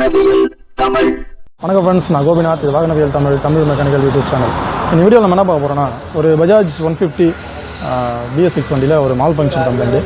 வாகனவியல் தமிழ். வணக்கம் ஃப்ரெண்ட்ஸ், நான் கோபிநாத். வாகனவியல் தமிழ் மெக்கானிக்கல் யூடியூப் சேனல். இந்த வீடியோவில் நம்ம என்ன பார்க்க போகிறோன்னா, ஒரு பஜாஜ் 150 BS6 வண்டியில் ஒரு மால் ஃபங்க்ஷன் கம்ப்ளைண்ட்.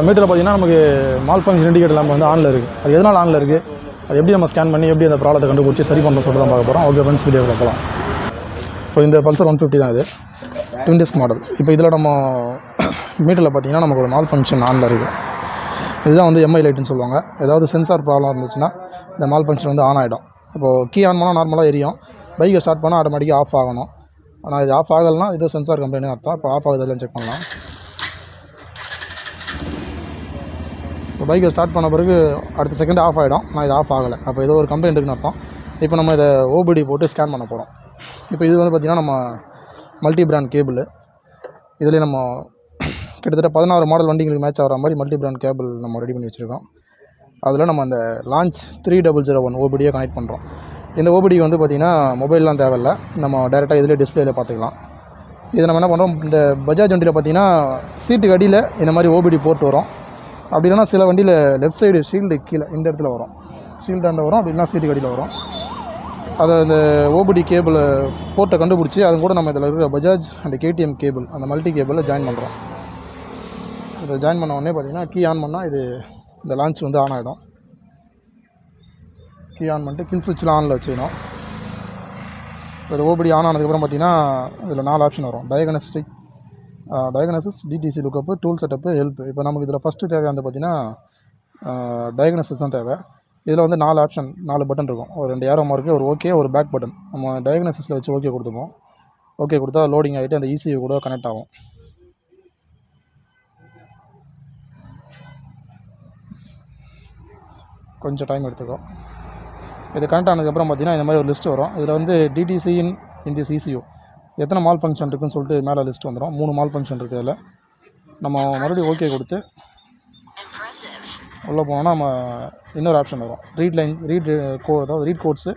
மீட்டரில் பார்த்தீங்கன்னா நமக்கு மால் ஃபங்க்ஷன் இண்டிகேட்டர் லேம்ப் வந்து ஆனில் இருக்குது. அது எதனால் ஆனில் இருக்குது, அது எப்படி நம்ம ஸ்கேன் பண்ணி எப்படி அந்த ப்ராப்ளத்தை கண்டுபிடிச்சி சரி பண்ண சொல்லிட்டு தான் பார்க்க போகிறோம். ஓகே ஃப்ரெண்ட்ஸ், வீடியோவில் போகலாம். இப்போ இந்த பல்சர் 150 தான் இது, ட்வின் டிஸ்க் மாடல். இப்போ இதில் நம்ம மீட்டரில் பார்த்தீங்கன்னா நமக்கு ஒரு மால் ஃபங்க்ஷன் ஆனில் இருக்குது. இதுதான் வந்து எம்ஐ லைட்டுன்னு சொல்லுவாங்க. ஏதாவது சென்சார் ப்ராப்ளம் இருந்துச்சுன்னா இந்த மால் ஃபங்க்ஷன் வந்து ஆன் ஆகிடும். இப்போது கீ ஆன் பண்ணால் நார்மலாக எரியும், பைக்கை ஸ்டார்ட் பண்ணால் ஆட்டோமேட்டிக்காக ஆஃப் ஆகணும். ஆனால் இது ஆஃப் ஆகலைன்னா இது சென்சார் கம்ப்ளைண்ட் அர்த்தம். இப்போ ஆஃப் ஆகுது இல்லைன்னு செக் பண்ணலாம். இப்போ பைக்கை ஸ்டார்ட் பண்ண பிறகு அடுத்த செகண்ட் ஆஃப் ஆகிடும், ஆனால் இது ஆஃப் ஆகலை. அப்போ ஏதோ ஒரு கம்ப்ளைண்ட் இருக்குன்னு அர்த்தம். இப்போ நம்ம இதை ஓபிடி போட்டு ஸ்கேன் பண்ண போகிறோம். இப்போ இது வந்து பார்த்திங்கன்னா நம்ம மல்டி பிராண்ட் கேபிள். இதுலேயே நம்ம கிட்டத்தட்ட 16 மாடல் வண்டிங்களுக்கு மேட்ச் ஆகிற மாதிரி மல்டி பிராண்ட் கேபிள் நம்ம ரெடி பண்ணி வச்சுருக்கோம். அதில் நம்ம அந்த லான்ச் 3001 ஓபிடியை கனெக்ட் பண்ணுறோம். இந்த ஓபிடி வந்து பார்த்திங்கன்னா மொபைல்லாம் தேவையில்லை, நம்ம டேரெக்டாக இதிலே டிஸ்பிளேயில் பார்த்துக்கலாம். இதை நம்ம என்ன பண்ணுறோம், இந்த பஜாஜ் வண்டியில் பார்த்திங்கன்னா சீட்டுக்கு அடியில் இந்த மாதிரி ஓபிடி போட்டு வரும். அப்படி இல்லைனா சில வண்டியில் லெஃப்ட் சைடு ஷீல்டு கீழே இந்த இடத்துல வரும், ஷீல்டாண்ட வரும். அப்படி இல்லைனா சீட்டுக்கு அடியில் வரும். அதை இந்த ஓபிடி கேபிள் போர்ட்டை கண்டுபிடிச்சி அது கூட நம்ம இதில் இருக்கிற பஜாஜ் அண்ட் கேடிஎம் கேபிள் அந்த மல்டி கேபிளில் ஜாயின் பண்ணுறோம். இதை ஜாயின் பண்ண உடனே பார்த்திங்கன்னா கீ ஆன் பண்ணால் இது இந்த லான்ச் வந்து ஆன் ஆகிடும். கீ ஆன் பண்ணிட்டு கில் சுவிட்சில் ஆனில் வச்சுக்கணும். இது ஓபிடி ஆன் ஆனதுக்கப்புறம் பார்த்திங்கன்னா இதில் 4 ஆப்ஷன் வரும். Diagnosis, DTC lookup, tool setup, help. இப்போ நமக்கு இதில் ஃபஸ்ட்டு தேவை வந்து பார்த்திங்கன்னா டயக்னசிஸ் தான் தேவை. இதில் வந்து 4 ஆப்ஷன், 4 பட்டன் இருக்கும். ஒரு 2 ஏரோ மார்க்கு, ஒரு ஓகே, ஒரு பேக் பட்டன். நம்ம டயக்னசிஸில் வச்சு ஓகே கொடுத்துப்போம். ஓகே கொடுத்தா லோடிங் ஆகிட்டு அந்த ECU கூட கனெக்ட் ஆகும். கொஞ்சம் டைம் எடுத்துக்கும். இது கனெக்ட் ஆனதுக்கப்புறம் பார்த்திங்கன்னா இந்த மாதிரி ஒரு லிஸ்ட் வரும். இதில் வந்து டிடிசி இன் திஸ் ECU எத்தனை மால் ஃபங்க்ஷன் இருக்குதுன்னு சொல்லிட்டு மேலே லிஸ்ட் வந்துடும். 3 மால் ஃபங்க்ஷன் இருக்குது. அதில் நம்ம மறுபடியும் ஓகே கொடுத்து உள்ளே போனோன்னா நம்ம இன்னொரு ஆப்ஷன் வரும். அதாவது read codes,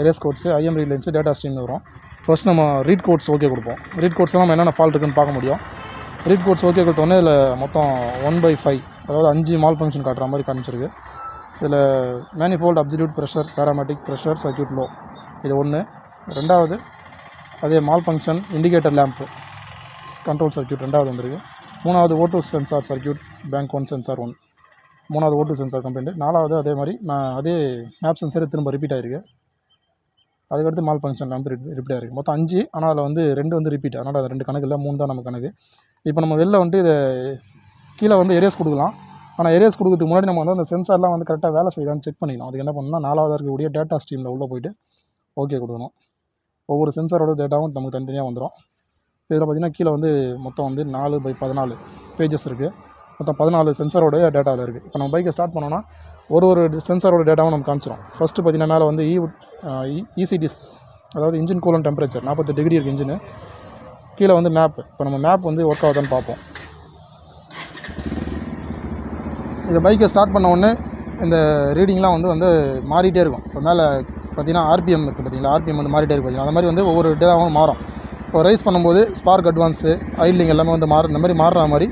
erase codes, IM read lines, data ஸ்ட்ரீம்னு வரும். ஃபர்ஸ்ட் நம்ம ரீட் கோட்ஸ் ஓகே கொடுப்போம். ரீட் கோட்ஸ்லாம் நம்ம என்னென்ன ஃபால்ட் இருக்குன்னு பார்க்க முடியும். ரீட் கோட்ஸ் ஓகே கொடுத்தோடனே இதில் மொத்தம் 1/5 அதாவது 5 மால் ஃபங்க்ஷன் காட்டுற மாதிரி காமிச்சிருக்கு. இதில் manifold, absolute pressure, barometric pressure, circuit low, இது 1. ரெண்டாவது அதே malfunction indicator lamp control circuit 2வது வந்திருக்கு. 3வது O2 sensor circuit, bank 1 sensor 1. 3வது O2 சென்சார் கம்ப்ளைண்ட். 4வது அதே மாதிரி அதே மேப் சென்சர் திரும்ப ரிப்பீட் ஆகிருக்கு. அதுக்கடுத்து மால் ஃபங்க்ஷன் லேம்ப் ரிப்பீட் ஆகிருக்கு. மொத்தம் 5, ஆனால் அதில் வந்து 2 வந்து ரிப்பீட். அதனால் அது 2 கணக்கு இல்லை, 3 தான் நம்ம கணக்கு. இப்போ நம்ம வெளில வந்துட்டு இதை கீழே வந்து எரேஸ் கொடுக்கலாம். ஆனால் எரேஸ் கொடுக்கறதுக்கு முன்னாடி நம்ம வந்து அந்த சென்சார்லாம் வந்து கரெக்டாக வேலை செய்யலான்னு செக் பண்ணிக்கலாம். அதுக்கு என்ன பண்ணணும்னா 4வது இருக்கக்கூடிய டேட்டா ஸ்ட்ரீமில் உள்ளே போய்ட்டு ஓகே கொடுக்கணும். ஒவ்வொரு சென்சாரோட டேட்டாவும் நமக்கு தனித்தனியாக வந்துடும். இதில் பார்த்திங்கன்னா கீழே வந்து மொத்தம் வந்து 4/14 பேஜஸ் இருக்குது. மொத்தம் 14 சென்சாரோடைய டேட்டாவில் இருக்குது. இப்போ நம்ம பைக்கை ஸ்டார்ட் பண்ணோன்னா ஒரு சென்சாரோட டேட்டாவும் நம்ம காமிச்சிடும். ஃபஸ்ட்டு பார்த்திங்கன்னா மேலே வந்து ECDs அதாவது இன்ஜின் கூலன் டெம்பரேச்சர் 48 டிகிரி இருக்குது இன்ஜினு. கீழே வந்து மேப். இப்போ நம்ம மேப் வந்து ஒர்க் ஆகுதான்னு பார்ப்போம். இந்த பைக்கை ஸ்டார்ட் பண்ண உடனே இந்த ரீடிங்லாம் வந்து மாறிட்டே இருக்கும். இப்போ மேலே பார்த்திங்கன்னா RPM இருக்குது, பார்த்திங்களா, RPM வந்து மாறிட்டே இருக்குது. பார்த்திங்கன்னா அந்த மாதிரி வந்து ஒவ்வொரு டேட்டாவும் மாறும். இப்போ ரைஸ் பண்ணும்போது ஸ்பார்க் அட்வான்ஸு, ஐட்லிங் எல்லாமே வந்து இந்த மாதிரி மாறுற மாதிரி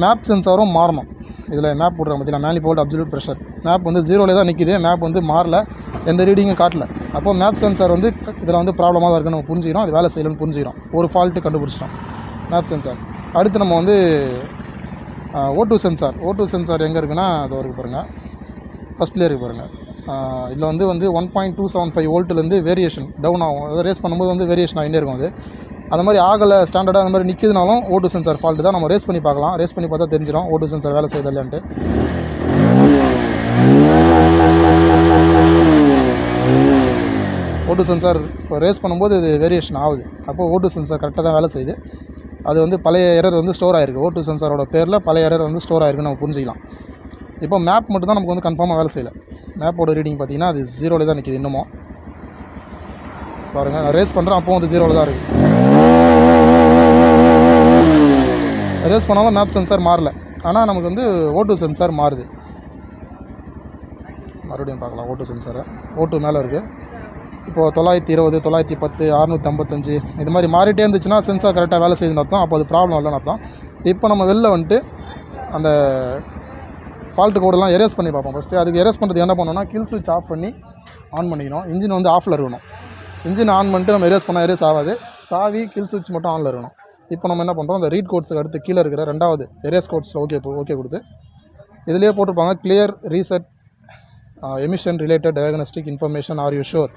மேப் சென்சாரும் மாறணும். இதில் மேப் போடுறாங்க பார்த்திங்கன்னா, மேனிஃபோல்ட், அப்சல்யூட் ப்ரெஷர். மேப் வந்து 0லே தான் நிற்கிது, மேப் வந்து மாறல, எந்த ரீடிங்கும் காட்டல. அப்போது மேப் சென்சார் வந்து இதில் வந்து ப்ராப்ளமாக தான் இருக்குன்னு நம்ம புரிஞ்சுக்கிறோம். அது வேலை செய்யலன்னு புரிஞ்சுக்கிறோம். ஒரு ஃபால்ட்டு கண்டுபிடிச்சிட்டோம் மேப் சென்சார். அடுத்து நம்ம வந்து O2 சென்சார் எங்கே இருக்குன்னா அது வரைக்கும் பாருங்கள், ஃபஸ்ட்லேயே இருக்குது பாருங்கள். இதில் வந்து 1.275 வோல்ட்லேருந்து வேரியேஷன் டவுன் ஆகும். அதாவது ரேஸ் பண்ணும்போது வந்து வேரியேஷன் ஆகிட்டே இருக்கும். அது மாதிரி ஆகலை, ஸ்டாண்டர்டாக அந்த மாதிரி நிற்கிதுனாலும் O2 சென்சார் ஃபால்ட்டு தான். நம்ம ரேஸ் பண்ணி பார்க்கலாம். ரேஸ் பண்ணி பார்த்தா தெரிஞ்சிடும் O2 சென்சார் வேலை செய்யுது இல்லைன்ட்டு. O2 சென்சார் இப்போ ரேஸ் பண்ணும்போது இது வேரியேஷன் ஆகுது. அப்போது O2 சென்சார் கரெக்டாக தான் வேலை செய்யுது. அது வந்து பழைய எரர் வந்து ஸ்டோர் ஆகிருக்கு. O2 சென்சாரோட பேரில் பழைய எரர் வந்து ஸ்டோர் ஆகிருக்குன்னு நம்ம புரிஞ்சிக்கலாம். இப்போ மேப் மட்டும் தான் நமக்கு வந்து கன்ஃபார்மாக வேலை செய்யலை. மேப்போட ரீடிங் பார்த்திங்கன்னா அது 0லே தான் நிற்கிது இன்னமும். பாருங்கள், நான் ரேஸ் பண்ணுறேன், அப்போது வந்து 0ல் தான் இருக்குது. ரேஸ் பண்ணாலும் மேப் சென்சார் மாறல, ஆனால் நமக்கு வந்து O2 சென்சார் மாறுது. மறுபடியும் பார்க்கலாம் O2 சென்சாரை. O2 மேலே இருக்குது. இப்போது 920, 910, 655 இது மாதிரி மாறிட்டே இருந்துச்சுன்னா சென்சார் கரெக்டாக வேலை செய்யுதுன்னு அர்த்தம். அப்போ அது ப்ராப்ளம் இல்லைன்னு அர்த்தம். இப்போ நம்ம வெளில வந்துட்டு அந்த ஃபால்ட்டு கோடெல்லாம் எரேஸ் பண்ணி பார்ப்போம் ஃபஸ்ட்டு. அதுக்கு எரேஸ் பண்ணுறது என்ன பண்ணணும்னா கில் ஸ்விட்ச் ஆஃப் பண்ணி ஆன் பண்ணிக்கணும். இன்ஜின் வந்து ஆஃபில் இருக்கணும். இன்ஜின் ஆன் பண்ணிட்டு நம்ம எரேஸ் பண்ணால் எரேஸ் ஆகாது. சாவி கில் ஸ்விட்ச் மட்டும் ஆனில் இருக்கணும். இப்போ நம்ம என்ன பண்ணுறோம், அந்த ரீட் கோட்ஸுக்கு அடுத்து கீழே இருக்கிற ரெண்டாவது எரேஸ் கோட்ஸில் ஓகே கொடுத்து இதிலேயே போட்டிருப்பாங்க clear reset emission related diagnostic information are you sure.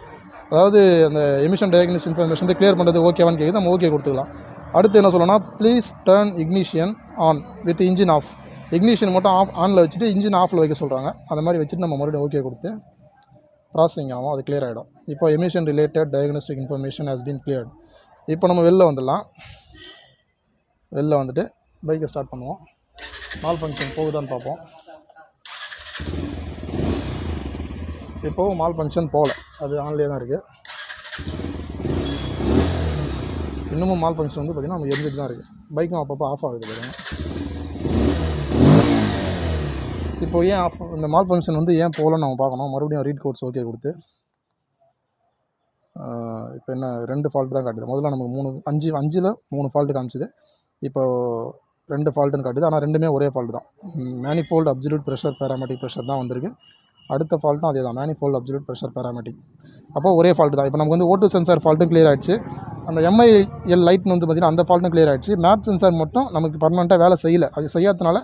அதாவது அந்த எமிஷன் டயக்னோஸ்டிக் இன்ஃபர்மேஷன் வந்து கிளியர் பண்ணுறது ஓகேவான்னு கேட்குது. நம்ம ஓகே கொடுத்துக்கலாம். அடுத்து என்ன சொல்லணும்னா please turn ignition on with engine off. Ignition மட்டும் ஆனில் வச்சுட்டு இன்ஜின் ஆஃபில் வைக்க சொல்கிறாங்க. அந்த மாதிரி வச்சுட்டு நம்ம மறுபடியும் ஓகே கொடுத்து ப்ராசஸிங் ஆகும், அது கிளியர் ஆகிடும். இப்போ emission related diagnostic information has been cleared. இப்போ நம்ம வெளில வந்துடலாம். வெளில வந்துட்டு பைக்கை ஸ்டார்ட் பண்ணுவோம். மால் ஃபங்க்ஷன் போகுதான்னு பார்ப்போம். இப்போது மால் ஃபங்க்ஷன் போகல, அது ஆன்லேயே தான் இருக்குது. இன்னமும் மால் ஃபங்க்ஷன் வந்து பார்த்திங்கன்னா நம்ம எரிஞ்சிட்டு தான் இருக்குது. பைக்கும் அப்பப்போ ஆஃப் ஆகுது பாருங்கள். இப்போ ஏன் ஆஃப், இந்த மால் ஃபங்க்ஷன் வந்து ஏன் போகலன்னு நம்ம பார்க்கணும். மறுபடியும் ரீட் கோட்ஸ் ஓகே கொடுத்து இப்போ என்ன 2 ஃபால்ட்டு தான் காட்டுது. முதல்ல நமக்கு 5ல் 3 ஃபால்ட்டு காமிச்சிது. இப்போ 2 ஃபால்ட்டுன்னு காட்டுது. ஆனால் ரெண்டுமே ஒரே ஃபால்ட்டு தான். மேனிஃபோல்டு அப்சல்யூட் ப்ரெஷர் பேராமெட்டிக் ப்ரெஷர் தான் வந்திருக்கு. அடுத்த ஃபால்ட்டும் அதே தான், மேனிஃபோல்டு அப்சல்யூட் ப்ரெஷர் பேராமெட்டிக். அப்போ ஒரே ஃபால்ட்டு தான். இப்போ நமக்கு வந்து O2 சென்சார் ஃபால்ட்டும் கிளியர் ஆகிடுச்சு. அந்த MIL லைட்னு வந்து பார்த்திங்கன்னா அந்த ஃபால்ட்டும் கிளியர் ஆகிடுச்சு. மேப் சென்சார் மட்டும் நமக்கு பர்மனெண்ட்டாக வேலை செய்யலை. அது செய்யாதனால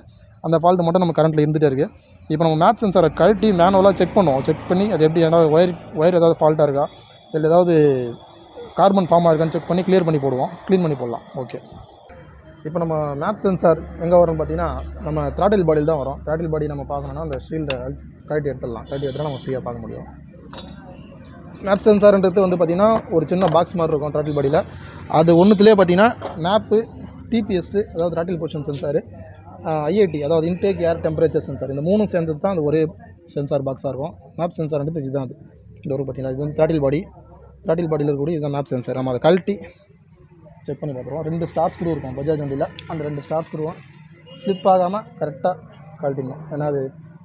அந்த ஃபால்ட்டு மட்டும் நம்ம கரண்ட்டில் இருந்துகிட்டே இருக்குது. இப்போ நம்ம மேப் சென்சாரை கழட்டி மேனுவலாக செக் பண்ணுவோம். செக் பண்ணி அது எப்படி ஏதாவது ஒயர் ஏதாவது ஃபால்ட்டாக இருக்கா, இல்லை ஏதாவது கார்பன் ஃபார்மாக இருக்கான்னு செக் பண்ணி க்ளியர் பண்ணி போடுவோம். க்ளீன் பண்ணி போடலாம். ஓகே, இப்போ நம்ம மேப் சென்சார் எங்கே வரும்னு பார்த்தீங்கன்னா நம்ம த்ராட்டில் பாடியில் தான் வரும். த்ராட்டில் பாடி நம்ம பார்க்கணுன்னா அந்த ஷீல்டை கழட்டி எடுத்துடலாம். கழட்டி எடுத்தால் நம்ம ஃப்ரீயாக பார்க்க முடியும். மேப் சென்சார்ன்றது வந்து பார்த்திங்கன்னா ஒரு சின்ன பாக்ஸ் மாதிரி இருக்கும் த்ராட்டில் பாடியில். அது ஒன்றுத்துலேயே பார்த்திங்கன்னா மேப்பு, TPS அதாவது த்ராட்டில் பொசிஷன் சென்சார், IAT அதாவது இன்டேக் ஏர் டெம்பரேச்சர் சென்சார், இந்த 3 சேர்ந்தது தான் அந்த ஒரே சென்சார் பாக்ஸாக இருக்கும். மேப் சென்சார்ன்றது இதுதான். அது இந்த ஒரு பார்த்திங்கன்னா இது வந்து த்ராட்டில் பாடி. த்ராட்டில் பாடியில் இருக்கக்கூடிய இதுதான் மேப் சென்சார். நம்ம அதை கழட்டி செக் பண்ணி பார்த்துருவோம். 2 ஸ்டார் ஸ்க்ரூ இருக்கும் பஜாஜ் வண்டியில். அந்த 2 ஸ்டார் ஸ்க்ரூவும் ஸ்லிப் ஆகாமல் கரெக்டாக கழட்டிடணும். ஏன்னா அது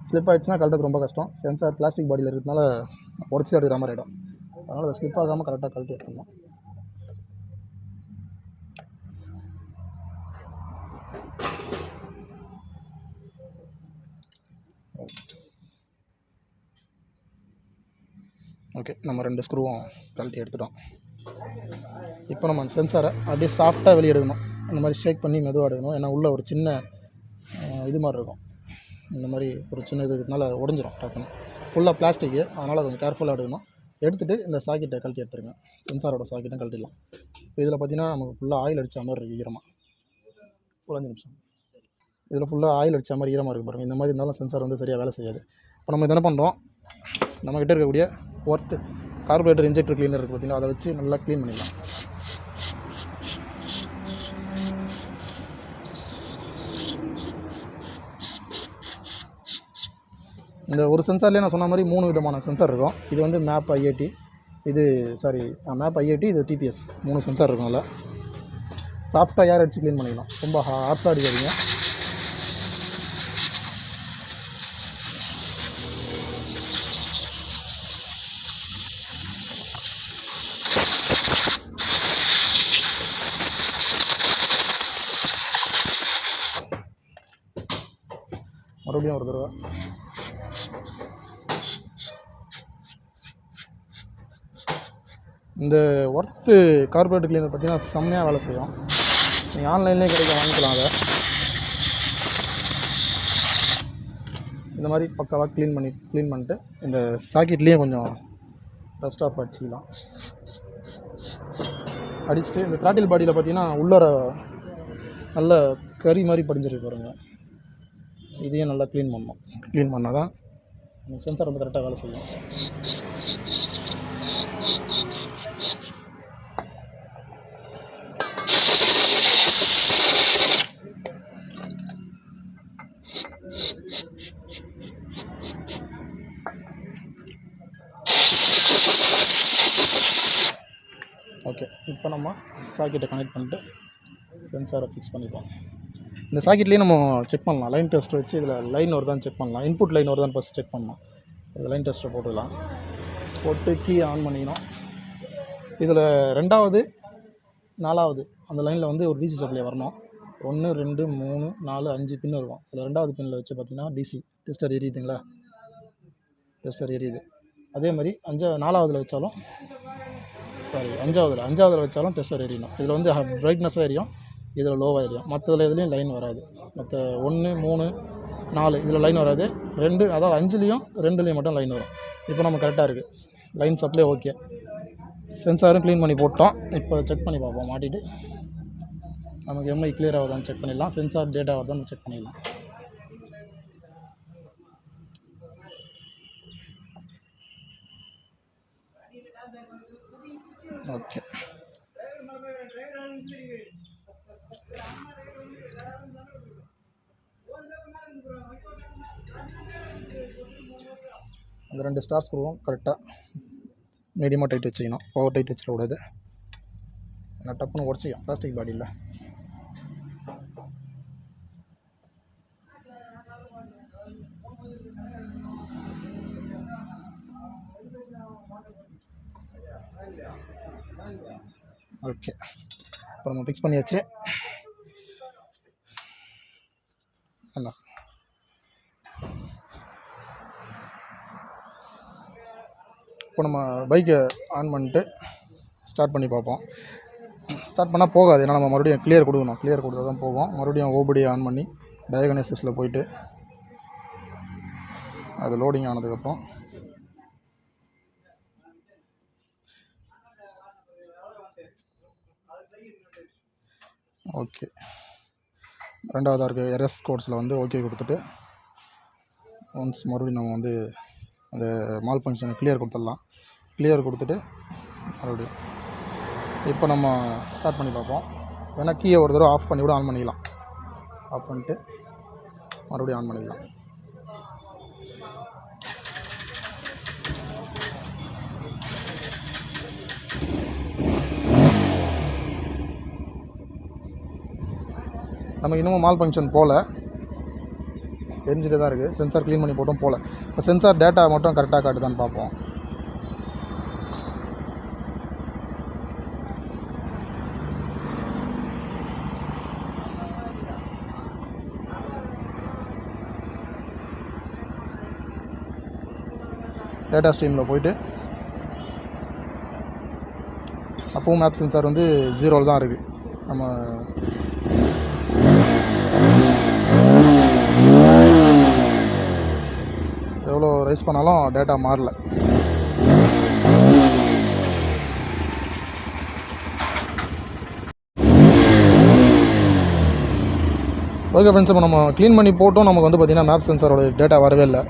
ஸ்லிப் ஆகிடுச்சுன்னா கழட்டுறது ரொம்ப கஷ்டம். சென்சார் பிளாஸ்டிக் பாடியில் இருக்கிறதுனால உடச்சி எடுக்கிற மாதிரி ஆகிடும். அதனால் அதை ஸ்லிப் ஆகாமல் கரெக்டாக கழட்டி எடுத்துடணும். ஓகே, நம்ம 2 ஸ்க்ரூவும் கழட்டி எடுத்துட்டோம். இப்போ நம்ம சென்சாரை அப்படியே சாஃப்டாக வெளியே எடுக்கணும். இந்த மாதிரி ஷேக் பண்ணி மெதுவாக எடுக்கணும். ஏன்னா உள்ளே ஒரு சின்ன இது மாதிரி இருக்கும். இந்த மாதிரி ஒரு சின்ன இது இருக்கிறதுனால உடஞ்சிரும் டக்குன்னு. ஃபுல்லாக பிளாஸ்டிக்கு, அதனால் கொஞ்சம் கேர்ஃபுல்லாக எடுக்கணும். எடுத்துகிட்டு இந்த சாக்கெட்டை கழட்டி எடுத்துருங்க. சென்சாரோட சாக்கெட்டை கழட்டிடலாம். இப்போ இதில் பார்த்திங்கன்னா நமக்கு ஃபுல்லாக ஆயில் அடித்த மாதிரி இருக்குது ஈரமாக. ஒரு 5 நிமிஷம். இதில் ஃபுல்லாக ஆயில் அடித்த மாதிரி ஈரமாக இருக்குது பாருங்கள். இந்த மாதிரி இருந்தாலும் சென்சார் வந்து சரியாக வேலை செய்யாது. இப்போ நம்ம என்ன பண்ணுறோம், நம்மக்கிட்ட இருக்கக்கூடிய ஒர்த்து கார்பரேட்டர் இன்ஜெக்டர் க்ளீனர் இருக்குது பார்த்திங்கன்னா, அதை வச்சு நல்லா க்ளீன் பண்ணிடலாம். இந்த ஒரு சென்சார்லேயே நான் சொன்ன மாதிரி 3 விதமான சென்சார் இருக்கும். இது வந்து மேப் IAT, மேப் IAT, இது TPS, 3 சென்சார் இருக்கும். அதில் சாஃப்டாக ஏர் அடித்து க்ளீன் பண்ணிக்கலாம். ரொம்ப ஹார்ஸாக அடிக்காதீங்க. மறுபடியும் ஒரு தடவை. இந்த ஒர்த்து கார்பரேட்டர் க்ளீனர் பார்த்திங்கன்னா செம்மையாக வேலை செய்யும். நீங்கள் ஆன்லைன்லேயே கிடைக்க வாங்கிக்கலாம். அதை இந்த மாதிரி பக்காவாக க்ளீன் பண்ணிட்டு இந்த சாக்கெட்லேயே கொஞ்சம் ரஸ்ட் ஆஃப் அடிச்சிக்கலாம். அடிச்சுட்டு இந்த த்ராட்டில் பாடியில் பார்த்திங்கன்னா உள்ளர நல்ல கறி மாதிரி படிஞ்சிருக்கு பாருங்கள். இதையும் நல்லா க்ளீன் பண்ணணும். க்ளீன் பண்ணால் தான் சென்சார் வந்து கரெக்டாக வேலை செய்யும். ஓகே, இப்போ நம்ம சாக்கெட்டை கனெக்ட் பண்ணிட்டு சென்சாரை ஃபிக்ஸ் பண்ணிப்போம். இந்த சாக்கெட்லேயே நம்ம செக் பண்ணலாம். லைன் டெஸ்ட் வச்சு இதில் லைன் வருதான்னு செக் பண்ணலாம். இன்புட் லைன் வருதான்னு ஃபஸ்ட் செக் பண்ணலாம். இதில் லைன் டெஸ்ட்டை போட்டுக்கலாம். போட்டு கீ ஆன் பண்ணிக்கணும். இதில் 2வது 4வது அந்த லைனில் வந்து ஒரு DC சப்ளை வரணும். 1 2 3 4 5 பின் இருக்கும். அதில் 2வது பின்னில் வச்சு பார்த்திங்கன்னா DC டெஸ்டர் எரியுதுங்களா, டெஸ்டர் எரியுது. அதே மாதிரி 4ஆவதில் வச்சாலும் சாரி 5ஆவதில் வச்சாலும் டெஸ்டர் எரியணும். இதில் வந்து பிரைட்னஸாக எரியும், இதில் லோவாக எரியும். மற்றதில் எதுலேயும் லைன் வராது. மற்ற 1, 3, 4 இதில் லைன் வராது. 2 அதாவது 5லேயும் 2லேயும் மட்டும் லைன் வரும். இப்போ நம்ம கரெக்டாக இருக்குது, லைன் சப்ளை ஓகே. சென்சாரும் க்ளீன் பண்ணி போட்டோம். இப்போ செக் பண்ணி பார்ப்போம். மாட்டிட்டு நமக்கு எம்ஐ கிளியர் ஆகுதான்னு செக் பண்ணிடலாம், சென்சார் டேட்டா ஆகுதான்னு செக் பண்ணிடலாம். ஓகே, அந்த 2 ஸ்டார் ஸ்க்ரூவும் கரெக்டாக மீடியமாக டைட் வச்சுக்கணும், ஓவர் டைட் வச்சிடக்கூடாது. நான் டப்புன்னு உடச்சிக்கும் பிளாஸ்டிக் பாடியில். ஓகே, இப்போ நம்ம ஃபிக்ஸ் பண்ணியாச்சு. அண்ணா இப்போ நம்ம பைக்கை ஆன் பண்ணிட்டு ஸ்டார்ட் பண்ணி பார்ப்போம். ஸ்டார்ட் பண்ணால் போகாது, ஏன்னா நம்ம மறுபடியும் கிளியர் கொடுக்கணும். கிளியர் கொடுத்தா தான் போகும். மறுபடியும் ஓபடி ஆன் பண்ணி டயக்னோசிஸில் போயிட்டு அது லோடிங் ஆனதுக்கப்புறம் ஓகே, ரெண்டாவதாக இருக்குது எர்எஸ் கோட்ஸில் வந்து ஓகே கொடுத்துட்டு ஒன்ஸ் மறுபடியும் நம்ம வந்து அந்த மால் ஃபங்க்ஷனை கிளியர் கொடுத்துடலாம். கிளியர் கொடுத்துட்டு மறுபடியும் இப்போ நம்ம ஸ்டார்ட் பண்ணி பார்ப்போம். வேணால் கீயை ஒரு தடவை ஆஃப் பண்ணி கூட ஆன் பண்ணிக்கலாம். ஆஃப் பண்ணிட்டு மறுபடியும் ஆன் பண்ணிக்கலாம். நமக்கு இன்னமும் மால் ஃபங்க்ஷன் போகல, தெரிஞ்சுட்டு தான் இருக்குது. சென்சார் க்ளீன் பண்ணி போட்டும் போகல. இப்போ சென்சார் டேட்டா மட்டும் கரெக்டாக காட்டுதான்னு பார்ப்போம். டேட்டா ஸ்ட்ரீமில் போயிட்டு அப்போவும் மேப் சென்சார் வந்து 0 தான் இருக்குது. நம்ம எவ்வளோ ரைஸ் பண்ணாலும் டேட்டா மாறல. ஓகே ஃப்ரெண்ட்ஸ், இப்போ நம்ம க்ளீன் பண்ணி போட்டோம். நமக்கு வந்து பார்த்திங்கன்னா மேப் சென்சாரோட டேட்டா வரவே இல்லை.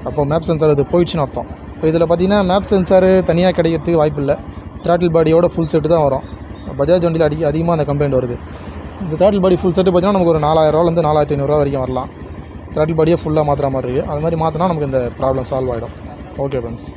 அப்போ மேப் சென்சார் இது போயிடுச்சுன்னு அர்த்தம். இப்போ இதில் பார்த்திங்கன்னா மேப் சென்சார் தனியாக கிடைக்கிறதுக்கு வாய்ப்பு இல்லை. த்ராட்டில் பாடியோட ஃபுல் செட்டு தான் வரும். பஜாஜ் வண்டியில் அதிகமாக அந்த கம்ப்ளைண்ட் வருது. இந்த த்ராட்டில் பாடி ஃபுல் செட்டு பார்த்திங்கன்னா நமக்கு ஒரு 4000 4500 வரைக்கும் வரலாம். த்ராட்டில் பாடியே ஃபுல்லாக மாற்றுற மாதிரி இருக்குது. அது மாதிரி மாற்றினா நமக்கு இந்த ப்ராப்ளம் சால்வ் ஆகிடும். Okay friends.